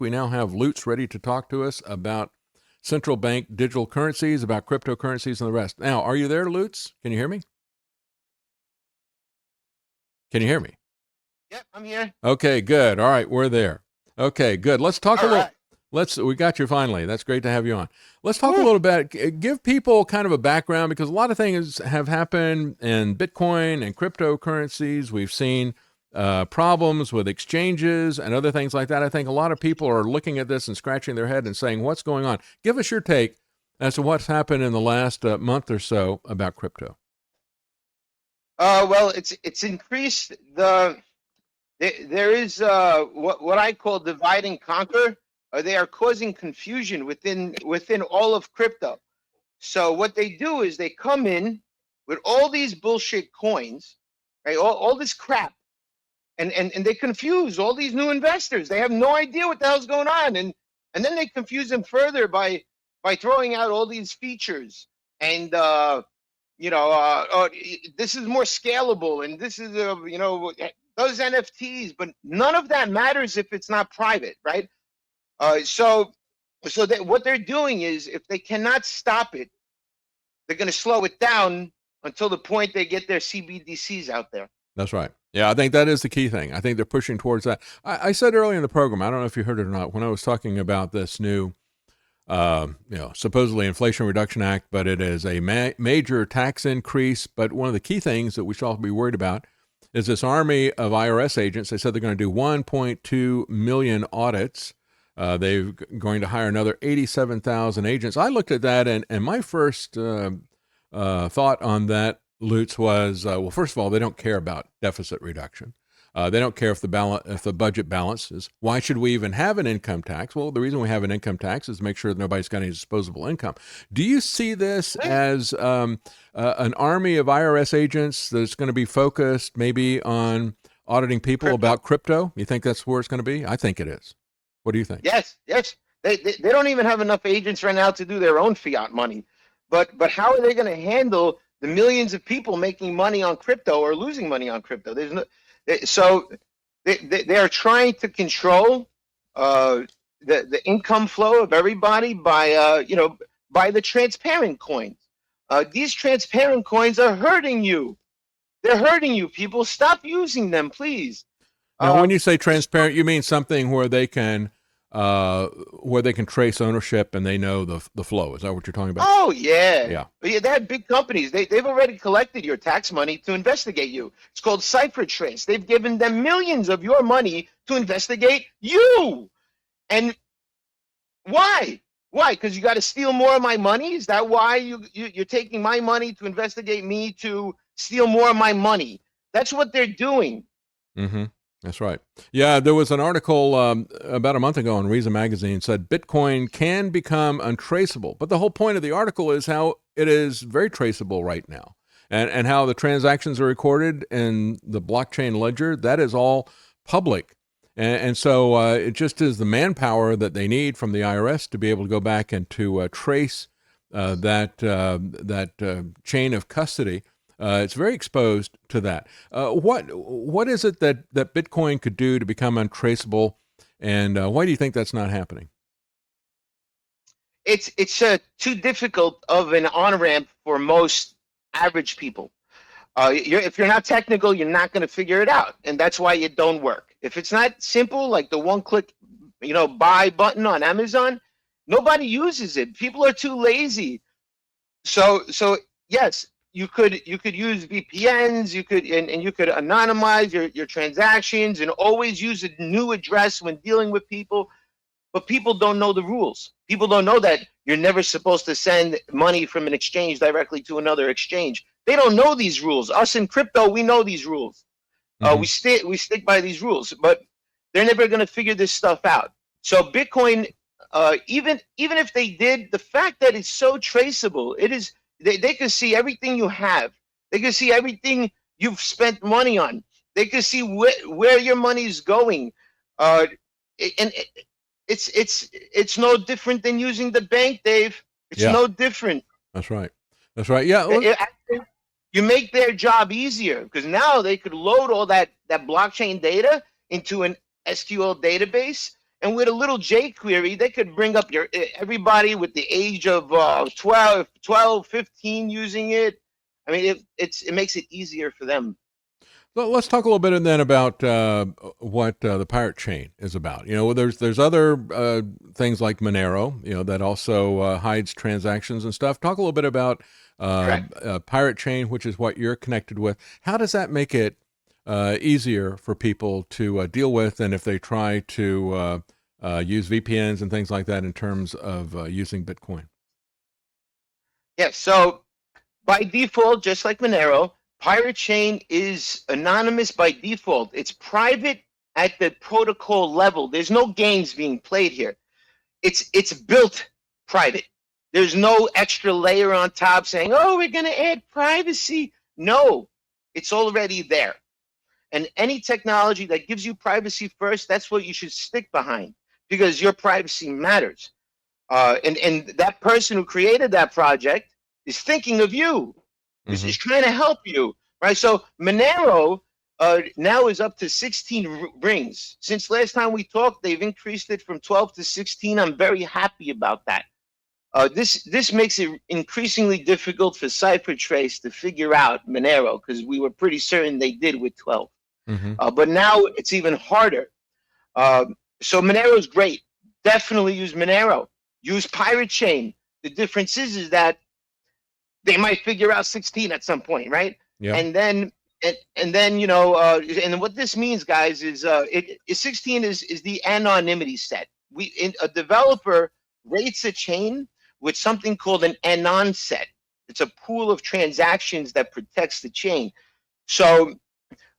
week. We now have Lootz ready to talk to us about central bank digital currencies, about cryptocurrencies and the rest. Now, are you there, Lootz? Can you hear me? Can you hear me? Yep, I'm here. Okay, good. All right, we're there. Okay, good. Let's talk a All little. right. We got you finally. That's great to have you on. Let's talk a Woo. little bit, give people kind of a background because a lot of things have happened in Bitcoin and cryptocurrencies. We've seen problems with exchanges and other things like that. I think a lot of people are looking at this and scratching their head and saying, what's going on? Give us your take as to what's happened in the last month or so about crypto. Well, it's increased there is what I call divide and conquer. They are causing confusion within all of crypto. So what they do is they come in with all these bullshit coins, right? All this crap, and they confuse all these new investors. They have no idea what the hell's going on, and then they confuse them further by throwing out all these features and this is more scalable, and this is those NFTs, but none of that matters if it's not private, right? So that what they're doing is, if they cannot stop it, they're going to slow it down until the point they get their CBDCs out there. That's right. Yeah, I think that is the key thing. I think they're pushing towards that. I said earlier in the program, I don't know if you heard it or not, when I was talking about this new supposedly Inflation Reduction Act, but it is a major tax increase. But one of the key things that we should all be worried about is this army of IRS agents. They said they're going to do 1.2 million audits. They're going to hire another 87,000 agents. I looked at that, and my first thought on that, Lootz, was, well, first of all, they don't care about deficit reduction. They don't care if the budget balances. Why should we even have an income tax? Well, the reason we have an income tax is to make sure that nobody's got any disposable income. Do you see this as an army of IRS agents that's going to be focused maybe on auditing people about crypto? You think that's where it's going to be? I think it is. What do you think? Yes. They don't even have enough agents right now to do their own fiat money. But how are they going to handle the millions of people making money on crypto or losing money on crypto? So they are trying to control the income flow of everybody by the transparent coins. These transparent coins are hurting you. They're hurting you, people. Stop using them, please. Now, when you say transparent, you mean something where they can trace ownership and they know the flow. Is that what you're talking about? Oh, yeah. Yeah. They had big companies. They've already collected your tax money to investigate you. It's called Cipher Trace. They've given them millions of your money to investigate you. And why? Why? Because you got to steal more of my money? Is that why you're taking my money to investigate me to steal more of my money? That's what they're doing. Mm-hmm. That's right. Yeah, there was an article about a month ago in Reason Magazine said Bitcoin can become untraceable. But the whole point of the article is how it is very traceable right now, and how the transactions are recorded in the blockchain ledger. That is all public. And so it just is the manpower that they need from the IRS to be able to go back and to trace that chain of custody. It's very exposed to that. What is it that Bitcoin could do to become untraceable, and why do you think that's not happening? It's too difficult of an on-ramp for most average people. If you're not technical, you're not going to figure it out, and that's why it don't work. If it's not simple, like the one-click, buy button on Amazon, nobody uses it. People are too lazy. So yes. You could use VPNs. You could anonymize your transactions and always use a new address when dealing with people. But people don't know the rules. People don't know that you're never supposed to send money from an exchange directly to another exchange. They don't know these rules. Us in crypto, we know these rules. Mm-hmm. We stick by these rules, but they're never going to figure this stuff out. So Bitcoin, even if they did, the fact that it's so traceable, it is. They can see everything you have. They can see everything you've spent money on. They can see where your money is going. And it's no different than using the bank, Dave. It's no different. That's right. Yeah. You make their job easier because now they could load all that blockchain data into an SQL database, And with a little jQuery, they could bring up everybody with the age of 12, 15 using it. I mean, it makes it easier for them. Well, let's talk a little bit then about what the pirate chain is about. There's other things like Monero, that also hides transactions and stuff. Talk a little bit about pirate chain, which is what you're connected with. How does that make it easier for people to deal with than if they try to use VPNs and things like that in terms of using Bitcoin? Yeah, so by default, just like Monero, Pirate Chain is anonymous by default. It's private at the protocol level. There's no games being played here. It's built private. There's no extra layer on top saying, oh, we're going to add privacy. No, it's already there. And any technology that gives you privacy first, that's what you should stick behind, because your privacy matters. And that person who created that project is thinking of you. Is trying to help you, right? So Monero now is up to 16 rings. Since last time we talked, they've increased it from 12 to 16. I'm very happy about that. This makes it increasingly difficult for CipherTrace to figure out Monero, because we were pretty certain they did with 12. But now it's even harder. So Monero is great. Definitely use Monero. Use Pirate Chain. The difference is that they might figure out 16 at some point, right? Yeah. And then and what this means, guys, is 16 is the anonymity set. A developer rates a chain with something called an anon set. It's a pool of transactions that protects the chain. So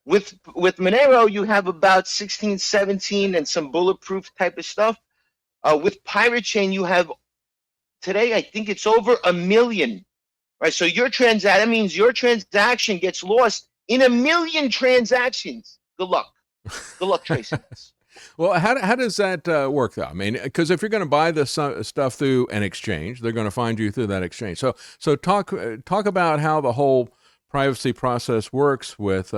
with Monero, you have about 16, 17, and some bulletproof type of stuff. With Pirate Chain, you have today, I think it's over 1 million. Right, so that means your transaction gets lost in 1 million transactions. Good luck. Good luck tracing this. Well, how does that work, though? I mean, because if you're going to buy this stuff through an exchange, they're going to find you through that exchange. So talk about how the whole privacy process works with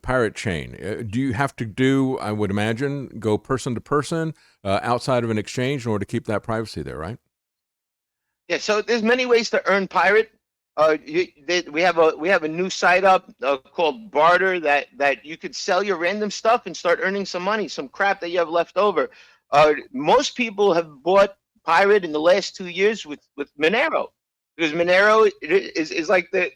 Pirate Chain. Do you have to I would imagine, go person to person outside of an exchange in order to keep that privacy there, right? Yeah. So there's many ways to earn Pirate. We have a new site up called Barter that you could sell your random stuff and start earning some money, some crap that you have left over. Most people have bought Pirate in the last 2 years with Monero, because Monero is like the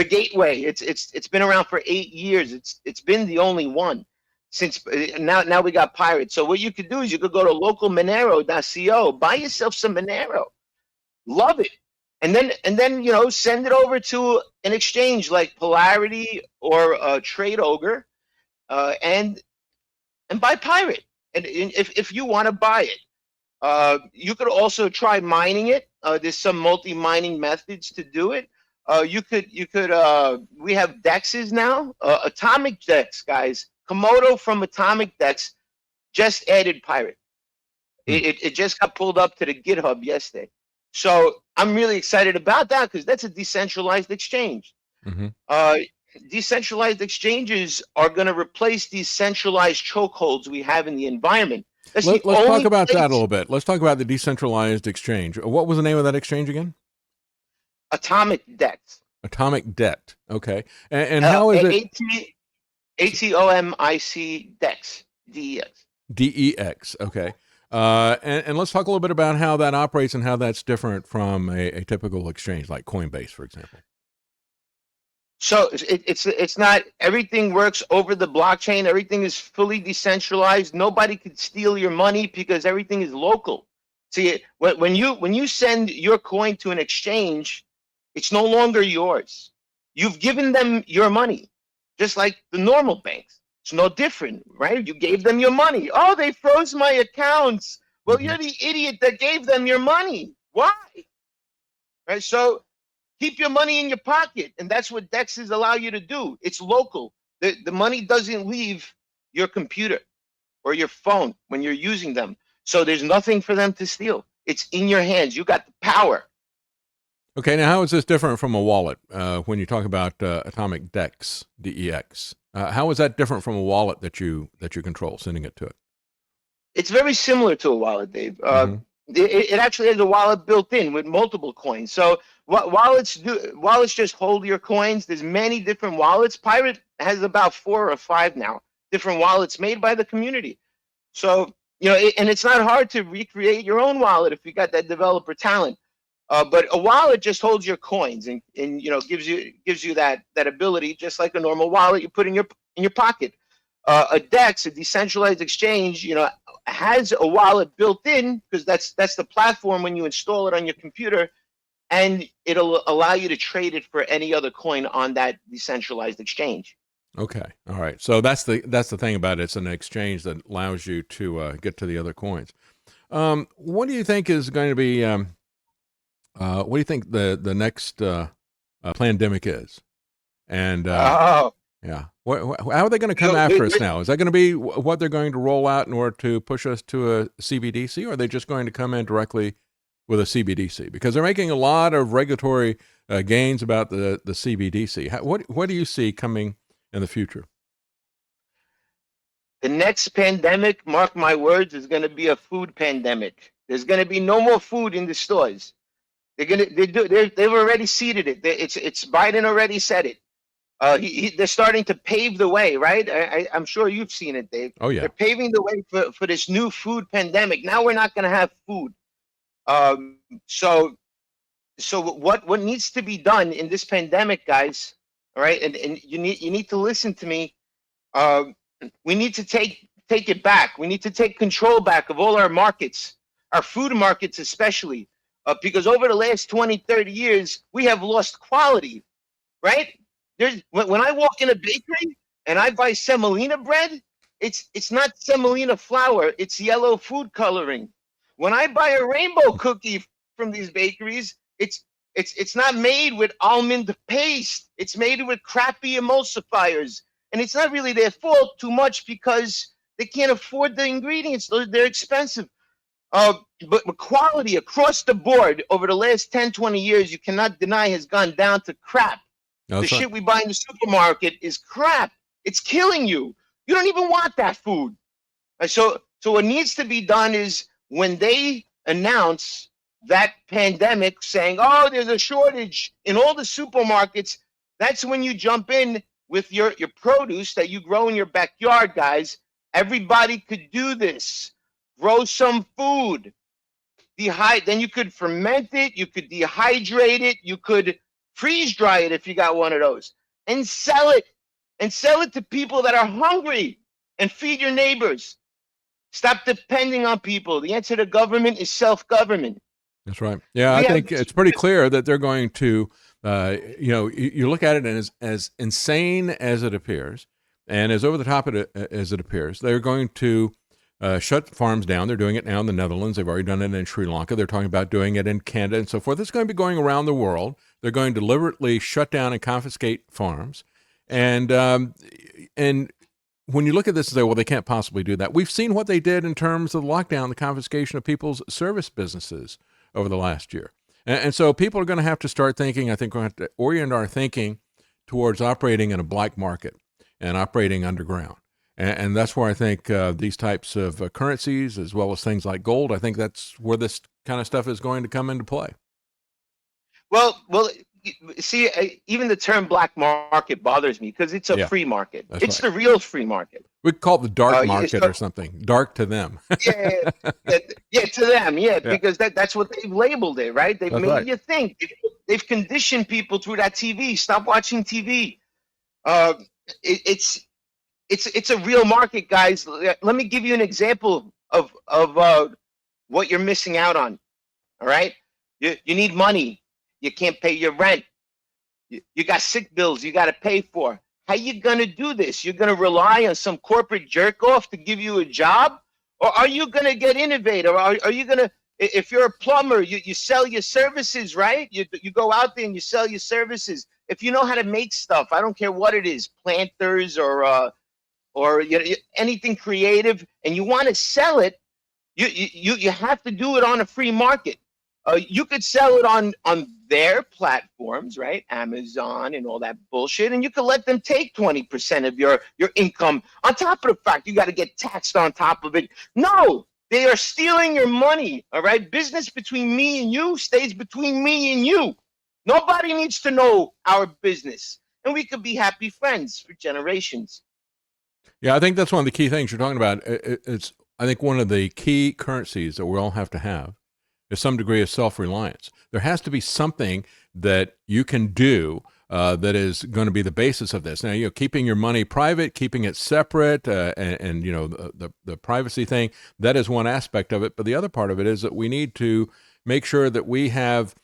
gateway. It's been around for 8 years. It's been the only one since now we got Pirate. So what you could do is you could go to localmonero.co, buy yourself some Monero, love it. And then send it over to an exchange like Polarity or Trade Ogre, and buy Pirate. And if you want to buy it, you could also try mining it. There's some multi-mining methods to do it. You could we have dexes now, Atomic Dex, guys. Komodo from Atomic Dex just added Pirate. It just got pulled up to the GitHub yesterday. So I'm really excited about that, because that's a decentralized exchange. Decentralized exchanges are going to replace these centralized chokeholds we have in the environment. Let's talk about that a little bit. Let's talk about the decentralized exchange. What was the name of that exchange again? Atomic Dex. Atomic Debt. Okay. And how is it? ATOMIC Dex. DEX. DEX. Okay. And let's talk a little bit about how that operates and how that's different from a typical exchange like Coinbase, for example. So it's not, everything works over the blockchain. Everything is fully decentralized. Nobody could steal your money because everything is local. See, when you send your coin to an exchange, it's no longer yours. You've given them your money, just like the normal banks. It's no different, right? You gave them your money. Oh, they froze my accounts. Well, you're the idiot that gave them your money. Why? Right? So keep your money in your pocket, and that's what DEXs allow you to do. It's local. The money doesn't leave your computer or your phone when you're using them. So there's nothing for them to steal. It's in your hands. You got the power. Okay, now how is this different from a wallet when you talk about Atomic Dex, DEX? How is that different from a wallet that you control, sending it to it? It's very similar to a wallet, Dave. It actually has a wallet built in with multiple coins. So wallets just hold your coins. There's many different wallets. Pirate has about 4 or 5 now, different wallets made by the community. So and it's not hard to recreate your own wallet if you got that developer talent. But a wallet just holds your coins and gives you that ability, just like a normal wallet you put in your pocket. A DEX, a decentralized exchange, has a wallet built in, because that's the platform when you install it on your computer, and it'll allow you to trade it for any other coin on that decentralized exchange. Okay, all right. So that's the thing about it. It's an exchange that allows you to get to the other coins. What do you think is going to be? What do you think the next pandemic is? And yeah, how are they going to come after us now? Is that going to be what they're going to roll out in order to push us to a CBDC, or are they just going to come in directly with a CBDC? Because they're making a lot of regulatory gains about the CBDC. What do you see coming in the future? The next pandemic, mark my words, is going to be a food pandemic. There's going to be no more food in the stores. They've already seeded it. It's Biden already said it. They're starting to pave the way, right? I'm sure you've seen it, Dave. Oh yeah. They're paving the way for this new food pandemic. Now we're not going to have food. So what needs to be done in this pandemic, guys? All right, and you need to listen to me. We need to take it back. We need to take control back of all our markets, our food markets especially, because over the last 20, 30 years, we have lost quality, right? When I walk in a bakery and I buy semolina bread, it's not semolina flour, it's yellow food coloring. When I buy a rainbow cookie from these bakeries, it's not made with almond paste. It's made with crappy emulsifiers. And it's not really their fault too much, because they can't afford the ingredients. They're expensive. But quality across the board over the last 10, 20 years, you cannot deny, has gone down to crap. The shit we buy in the supermarket is crap. It's killing you. You don't even want that food. So what needs to be done is, when they announce that pandemic, saying, oh, there's a shortage in all the supermarkets, that's when you jump in with your produce that you grow in your backyard, guys. Everybody could do this. Grow some food. Then you could ferment it, you could dehydrate it, you could freeze dry it if you got one of those, and sell it. And sell it to people that are hungry, and feed your neighbors. Stop depending on people. The answer to government is self-government. That's right. Yeah, I think it's pretty clear that they're going to, you look at it as insane as it appears, and as over the top as it appears, they're going to shut farms down. They're doing it now in the Netherlands. They've already done it in Sri Lanka. They're talking about doing it in Canada and so forth. It's going to be going around the world. They're going to deliberately shut down and confiscate farms. And when you look at this and say, well, they can't possibly do that. We've seen what they did in terms of the lockdown, the confiscation of people's service businesses over the last year. And so people are going to have to start thinking, I think we're going to have to orient our thinking towards operating in a black market and operating underground. And that's where I think these types of currencies, as well as things like gold, I think that's where this kind of stuff is going to come into play. Well, see, even the term black market bothers me, because it's a free market. It's the real free market. We call it the dark market or something. Dark to them. to them, because that's what they've labeled it, right? They've made you think. They've conditioned people through that TV. Stop watching TV. It's a real market, guys. Let me give you an example of what you're missing out on. All right, you need money. You can't pay your rent. You got sick bills you got to pay for. How you going to do this? You're going to rely on some corporate jerk off to give you a job? Or are you going to get innovative? Are you going to, if you're a plumber, you sell your services, right? You go out there and you sell your services. If you know how to make stuff, I don't care what it is, planters or anything creative, and you want to sell it, you have to do it on a free market. You could sell it on their platforms, right? Amazon and all that bullshit, and you could let them take 20% of your income on top of the fact you got to get taxed on top of it. No, they are stealing your money. All right, business between me and you stays between me and you. Nobody needs to know our business, and we could be happy friends for generations. Yeah, I think that's one of the key things you're talking about. It's I think one of the key currencies that we all have to have is some degree of self-reliance. There has to be something that you can do that is going to be the basis of this. Now, keeping your money private, keeping it separate, and the privacy thing, that is one aspect of it. But the other part of it is that we need to make sure that we have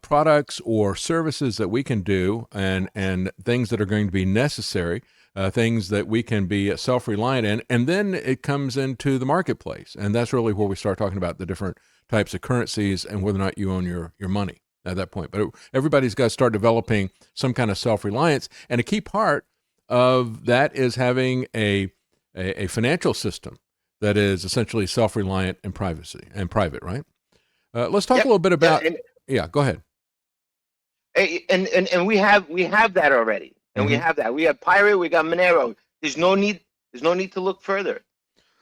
products or services that we can do, and things that are going to be necessary, things that we can be self-reliant in, and then it comes into the marketplace, and that's really where we start talking about the different types of currencies and whether or not you own your money at that point. But everybody's got to start developing some kind of self-reliance, and a key part of that is having a financial system that is essentially self-reliant and private, right? Let's talk a little bit about. Yeah, go ahead. And we have that already, and we have that. We have Pirate, we got Monero. There's no need to look further.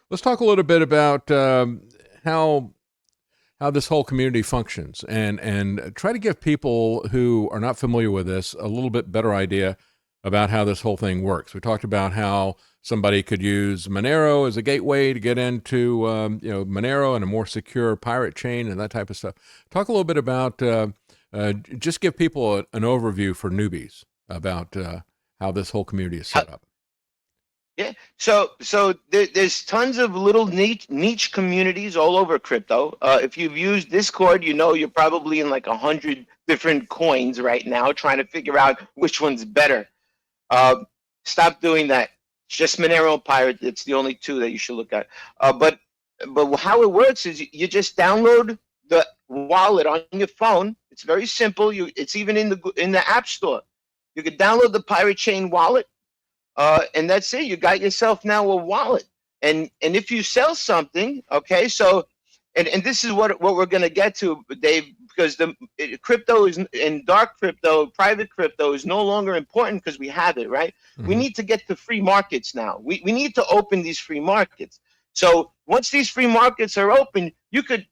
Let's talk a little bit about how this whole community functions, and try to give people who are not familiar with this a little bit better idea about how this whole thing works. We talked about how somebody could use Monero as a gateway to get into Monero and a more secure pirate chain and that type of stuff. Talk a little bit about just give people an overview for newbies about how this whole community is set up. Yeah, so there's tons of little niche communities all over crypto. If you've used Discord, you're probably in like 100 different coins right now, trying to figure out which one's better. Stop doing that. It's just Monero and Pirate. It's the only two that you should look at. But how it works is you just download the wallet on your phone. It's very simple. It's even in the App Store. You can download the Pirate Chain wallet. And that's it. You got yourself now a wallet. And if you sell something, okay, so and this is what we're going to get to, Dave, because crypto is in dark crypto, private crypto is no longer important because we have it, right? Mm-hmm. We need to get to free markets now. We need to open these free markets. So once these free markets are open, you could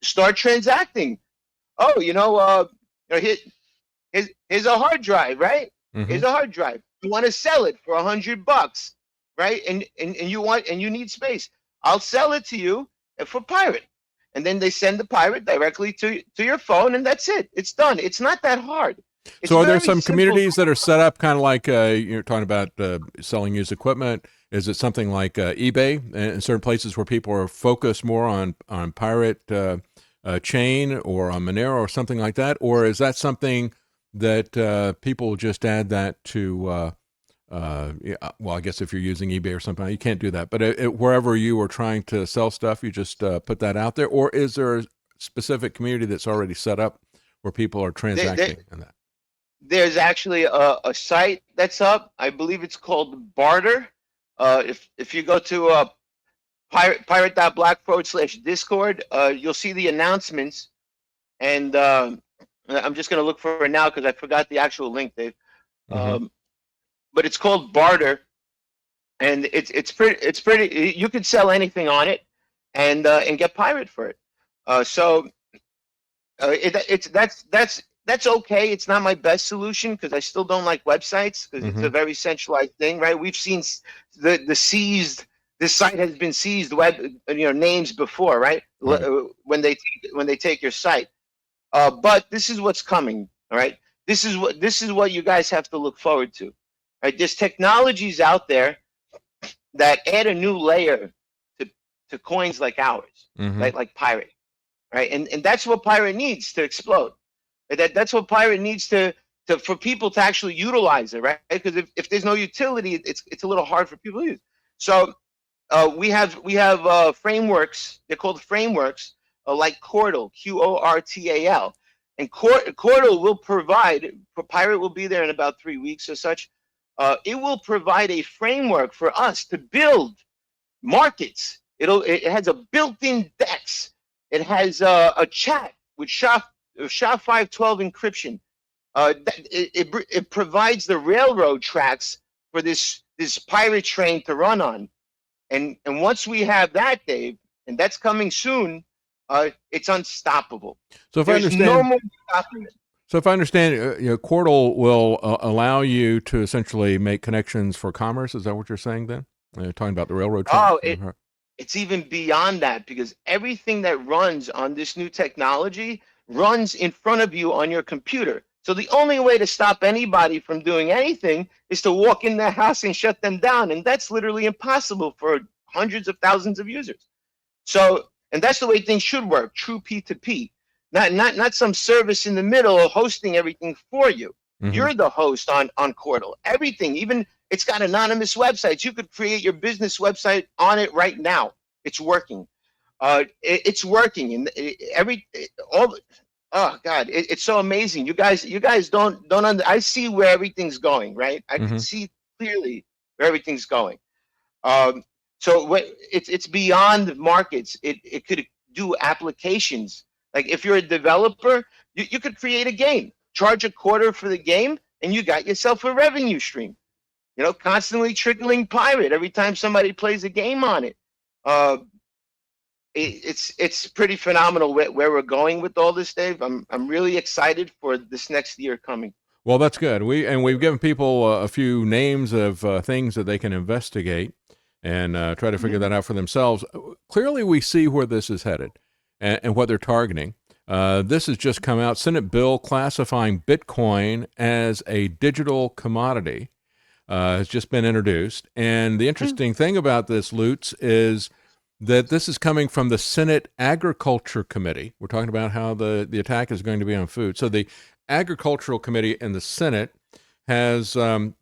start transacting. Oh, here's a hard drive, right? Mm-hmm. Here's a hard drive. You want to sell it for $100, right? And you need space. I'll sell it to you for Pirate. And then they send the Pirate directly to your phone, and that's it. It's done. It's not that hard. So are there some communities that are set up kind of like you're talking about selling used equipment? Is it something like eBay in certain places where people are focused more on Pirate chain or on Monero or something like that? Or is that something that people just add that to, well, I guess if you're using eBay or something, you can't do that. But wherever you are trying to sell stuff, you just put that out there? Or is there a specific community that's already set up where people are transacting in that? There's actually a site that's up. I believe it's called Barter. If you go to pirate.black/Discord, you'll see the announcements. And I'm just going to look for it now because I forgot the actual link, Dave. Mm-hmm. But it's called Barter, and it's pretty. You could sell anything on it, and get Pirate for it. That's okay. It's not my best solution because I still don't like websites because it's a very centralized thing, right? We've seen the seized. This site has been seized names before, right? When they take your site. But this is what's coming, all right? This is what you guys have to look forward to, right? There's technologies out there that add a new layer to coins like ours, right? Like Pirate, right? And that's what Pirate needs to explode. That's what Pirate needs for people to actually utilize it, right? Because if there's no utility, it's a little hard for people to use. So we have frameworks. They're called frameworks. Like Quartal, Qortal, and Quartal will provide. Pirate will be there in about 3 weeks or such. It will provide a framework for us to build markets. It has a built-in DEX. It has a chat with SHA-512 encryption, it provides the railroad tracks for this pirate train to run on. And once we have that, Dave, and that's coming soon, it's unstoppable. So if There's I understand, no more stopping it. so if I understand, Quartal will allow you to essentially make connections for commerce. Is that what you're saying then? Talking about the railroad tracks? Oh, it's even beyond that, because everything that runs on this new technology runs in front of you on your computer. So the only way to stop anybody from doing anything is to walk in their house and shut them down. And that's literally impossible for hundreds of thousands of users. So, and that's the way things should work, true P2P. Not some service in the middle hosting everything for you. Mm-hmm. You're the host on Quartal. Everything, even it's got anonymous websites. You could create your business website on it right now. It's working. It's working, and oh God, it's so amazing. You guys don't I see where everything's going, right? I can see clearly where everything's going. So it's beyond markets. It could do applications. Like if you're a developer, you could create a game, charge a quarter for the game, and you got yourself a revenue stream. Constantly trickling pirate every time somebody plays a game on it. It's pretty phenomenal where we're going with all this, Dave. I'm really excited for this next year coming. Well, that's good. We've given people a few names of things that they can investigate and try to figure that out for themselves. Clearly, we see where this is headed and what they're targeting. This has just come out. Senate bill classifying Bitcoin as a digital commodity has just been introduced. And the interesting thing about this, Lootz, is that this is coming from the Senate Agriculture Committee. We're talking about how the attack is going to be on food. So the Agricultural Committee in the Senate has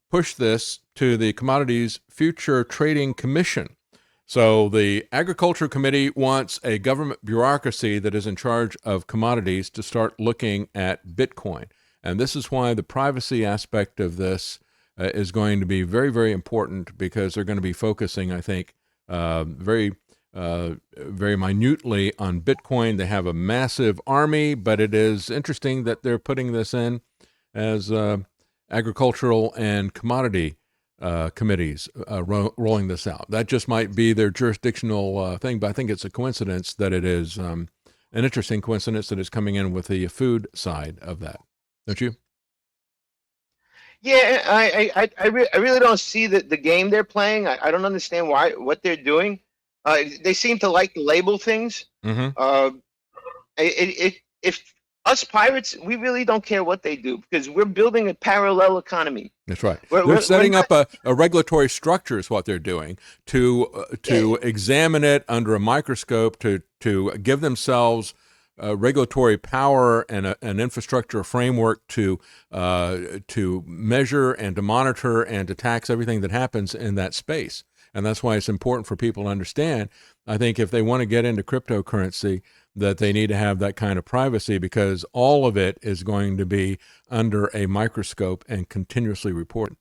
pushed this to the Commodities Future Trading Commission. So the Agriculture Committee wants a government bureaucracy that is in charge of commodities to start looking at Bitcoin. And this is why the privacy aspect of this is going to be very, very important, because they're going to be focusing, I think, very minutely on Bitcoin. They have a massive army, but it is interesting that they're putting this in as agricultural and commodity committees rolling this out. That just might be their jurisdictional thing, but I think it's a coincidence that it is an interesting coincidence that it's coming in with the food side of that. Don't you? Yeah, I really don't see the game they're playing. I don't understand what they're doing. They seem to like to label things. If us pirates, we really don't care what they do, because we're building a parallel economy. That's right. They're setting up a regulatory structure is what they're doing to examine it under a microscope, to give themselves regulatory power and an infrastructure framework to measure and to monitor and to tax everything that happens in that space. And that's why it's important for people to understand, I think, if they want to get into cryptocurrency, that they need to have that kind of privacy, because all of it is going to be under a microscope and continuously reported.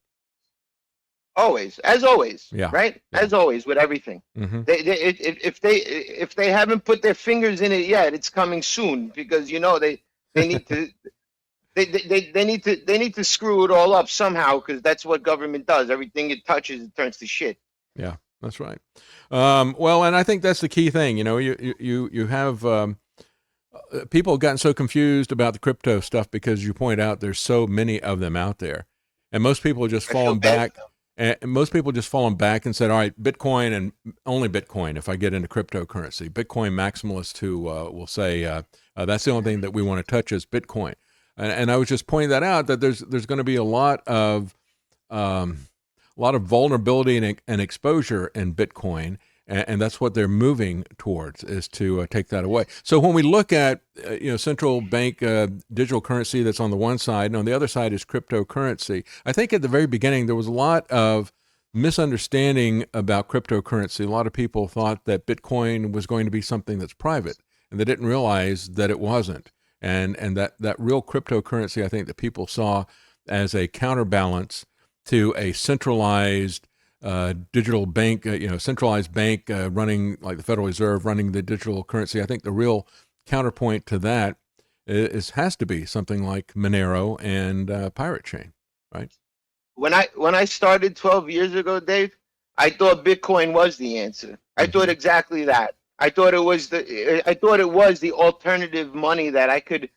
Always, as always, yeah. Right? Yeah. As always with everything. If they haven't put their fingers in it yet, it's coming soon, because they need to they need to screw it all up somehow, because that's what government does. Everything it touches, it turns to shit. Yeah, that's right. Well, and I think that's the key thing. You have people have gotten so confused about the crypto stuff because you point out there's so many of them out there, and most people just fallen back. And most people just fallen back and said, "All right, Bitcoin and only Bitcoin." If I get into cryptocurrency, Bitcoin maximalists who will say that's the only thing that we want to touch is Bitcoin. And I was just pointing that out, that there's going to be a lot of vulnerability and exposure in Bitcoin, and that's what they're moving towards, is to take that away. So when we look at central bank digital currency, that's on the one side, and on the other side is cryptocurrency. I think at the very beginning there was a lot of misunderstanding about cryptocurrency. A lot of people thought that Bitcoin was going to be something that's private, and they didn't realize that it wasn't. And that real cryptocurrency, I think, that people saw as a counterbalance to a centralized digital bank, centralized bank running, like the Federal Reserve running the digital currency. I think the real counterpoint to that has to be something like Monero and Pirate Chain, right? When I started 12 years ago, Dave, I thought Bitcoin was the answer. I thought exactly that. I thought it was the alternative money that I could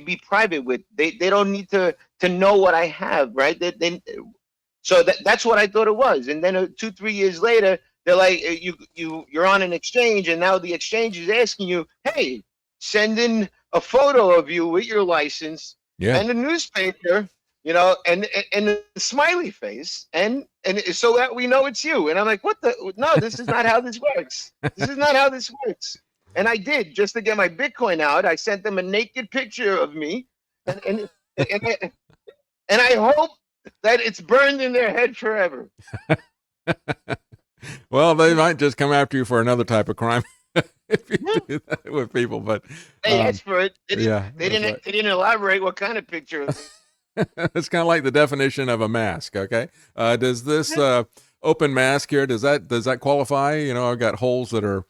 be private with. They don't need to know what I have, right? So that's what I thought it was. And then 2-3 years later, they're like, you're on an exchange, and now the exchange is asking you, hey, send in a photo of you with your license and a newspaper, and a smiley face, and so that we know it's you. And I'm like, what the? No, this is not how this works. This is not how this works. And I did, just to get my Bitcoin out. I sent them a naked picture of me, and I hope that it's burned in their head forever. Well, they might just come after you for another type of crime if you do that with people. But they asked for it. They didn't elaborate what kind of picture. It's kind of like the definition of a mask. Okay, does this open mask here, does that qualify? I've got holes that are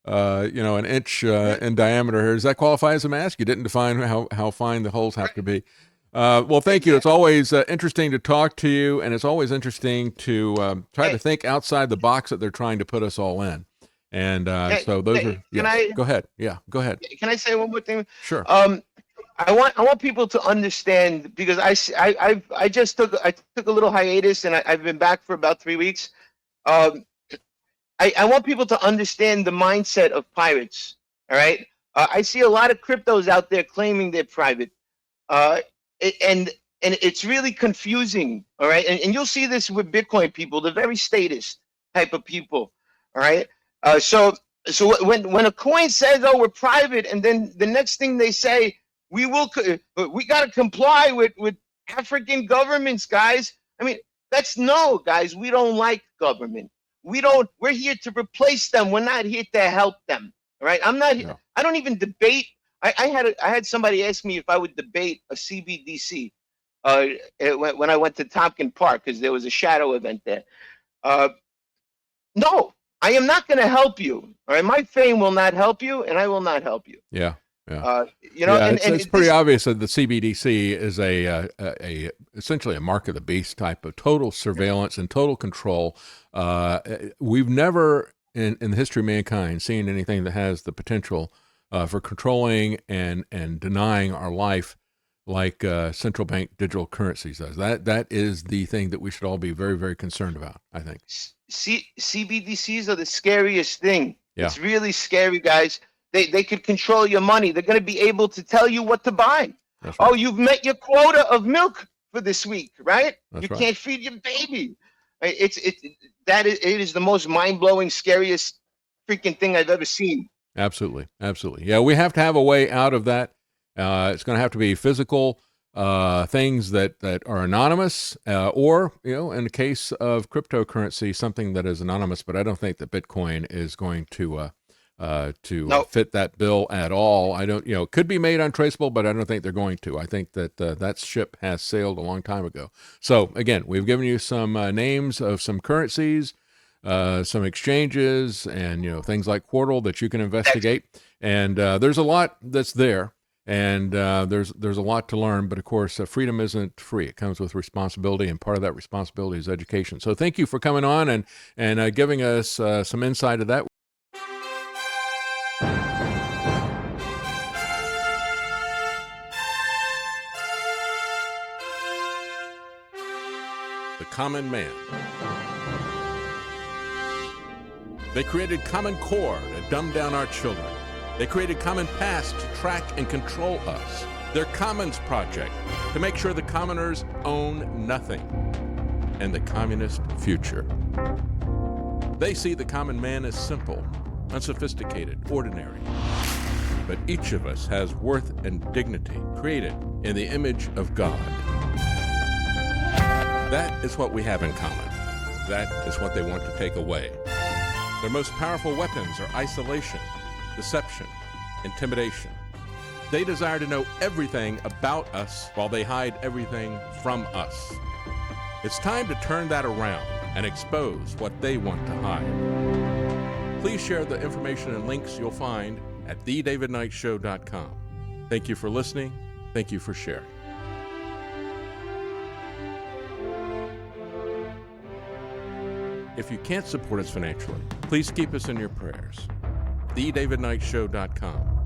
an inch in diameter here. Does that qualify as a mask? You didn't define how fine the holes have to be. Well, thank you. It's always interesting to talk to you, and it's always interesting to try to think outside the box that they're trying to put us all in. And so those are. Go ahead. Yeah, go ahead. Can I say one more thing? Sure. I want people to understand, because I took a little hiatus, and I've been back for about 3 weeks. I want people to understand the mindset of pirates. All right. I see a lot of cryptos out there claiming they're private. And it's really confusing, all right? And you'll see this with Bitcoin people, the very statist type of people, all right? So when a coin says, oh, we're private, and then the next thing they say, we got to comply with African governments, guys. I mean, no, guys, we don't like government. We're here to replace them. We're not here to help them, all right? I don't even debate. I had somebody ask me if I would debate a CBDC when I went to Tompkins Park, because there was a shadow event there. No, I am not going to help you. All right, my fame will not help you, and I will not help you. Yeah. It's pretty obvious that the CBDC is essentially a mark of the beast type of total surveillance and total control. We've never in the history of mankind seen anything that has the potential for controlling and denying our life like central bank digital currencies does. That is the thing that we should all be very, very concerned about, I think. CBDCs are the scariest thing. Yeah. It's really scary, guys. They could control your money. They're going to be able to tell you what to buy. That's right. Oh, you've met your quota of milk for this week, right? That's right. Can't feed your baby. It is the most mind-blowing, scariest freaking thing I've ever seen. Absolutely. Yeah, we have to have a way out of that. It's going to have to be physical things that are anonymous, or in the case of cryptocurrency, something that is anonymous. But I don't think that Bitcoin is going to fit that bill at all. I don't. It could be made untraceable, but I don't think they're going to. I think that that ship has sailed a long time ago. So again, we've given you some names of some currencies. Some exchanges, and things like Quartal that you can investigate, and there's a lot that's there, and there's a lot to learn. But of course, freedom isn't free; it comes with responsibility, and part of that responsibility is education. So, thank you for coming on and giving us some insight of that. The common man. They created Common Core to dumb down our children. They created Common Pass to track and control us. Their Commons Project to make sure the commoners own nothing. And the communist future. They see the common man as simple, unsophisticated, ordinary. But each of us has worth and dignity, created in the image of God. That is what we have in common. That is what they want to take away. Their most powerful weapons are isolation, deception, intimidation. They desire to know everything about us while they hide everything from us. It's time to turn that around and expose what they want to hide. Please share the information and links you'll find at thedavidknightshow.com. Thank you for listening. Thank you for sharing. If you can't support us financially, please keep us in your prayers. TheDavidKnightShow.com.